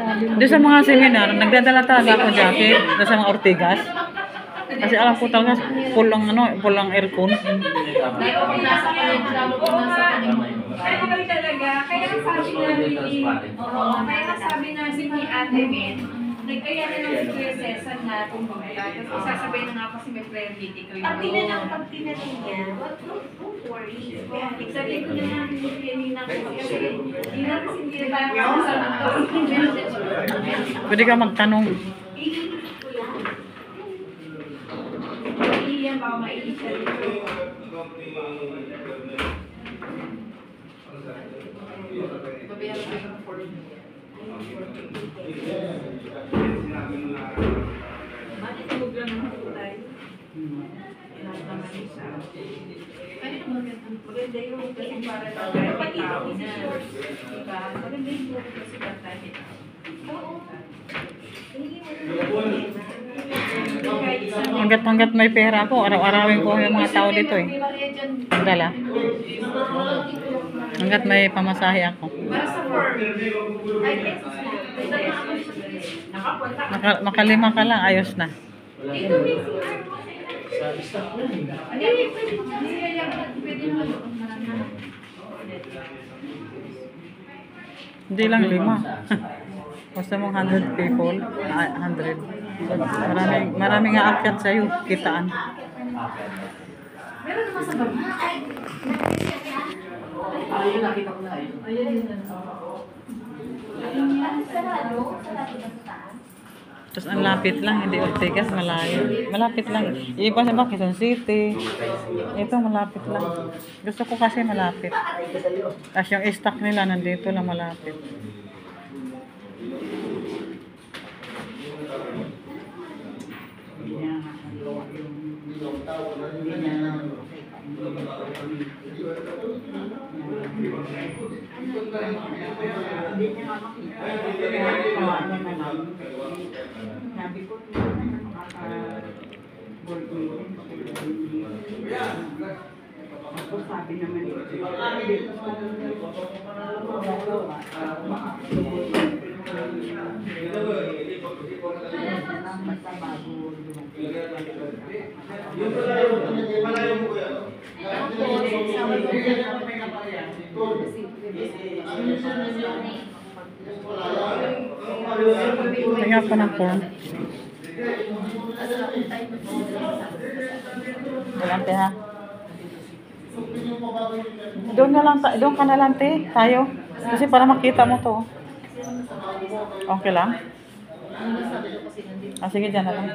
Doon sa mga seminar, nagdadala talaga ako jacket. Doon sa mga Ortigas. Kasi alam ko talaga, full ang aircon. Kaya kami talaga, kaya sabi namin ni Ate Men, nagkaya na lang si Kuya Cesar na pumunta. Tapos sasabay na nga kasi may prayer meeting ko yun. Pag tinanin niya, don't worry. Sabi ko na lang kanina ko kasi hindi na tayo sa Pwede ka magtanong. Iyan baka maiisa dito. Bakit huwag lang ako tayo? Naman isa. Ano maganda yung kasi para lang pati tao na. Diba? Maganda yung kasi pati tao. Oo. Hanggat may pera ako, araw-arawin ko yung mga tao dito eh. Dala. Hanggat may pamasahe ako. Makalima ka lang, ayos na. Hindi lang 5. Basta mong 100 people, 100. Maraming aakyat sa'yo, kitaan. Meron naman sa baba. Ayun, nakita ko na ayun. Ayun. Sarado ba sa taas? Tapos ang lapit lang, hindi Ortigas, malayo. Malapit lang. Iba sa Quezon City. Ito malapit lang. Gusto ko kasi malapit. Tapos yung stock nila nandito lang malapit. Sabi ko, ako sabi naman Tingnan ko ng phone. Galante ha. Doon ka na lang te, tayo. Kasi para makita mo to. Okay lang? Sige, dyan na lang.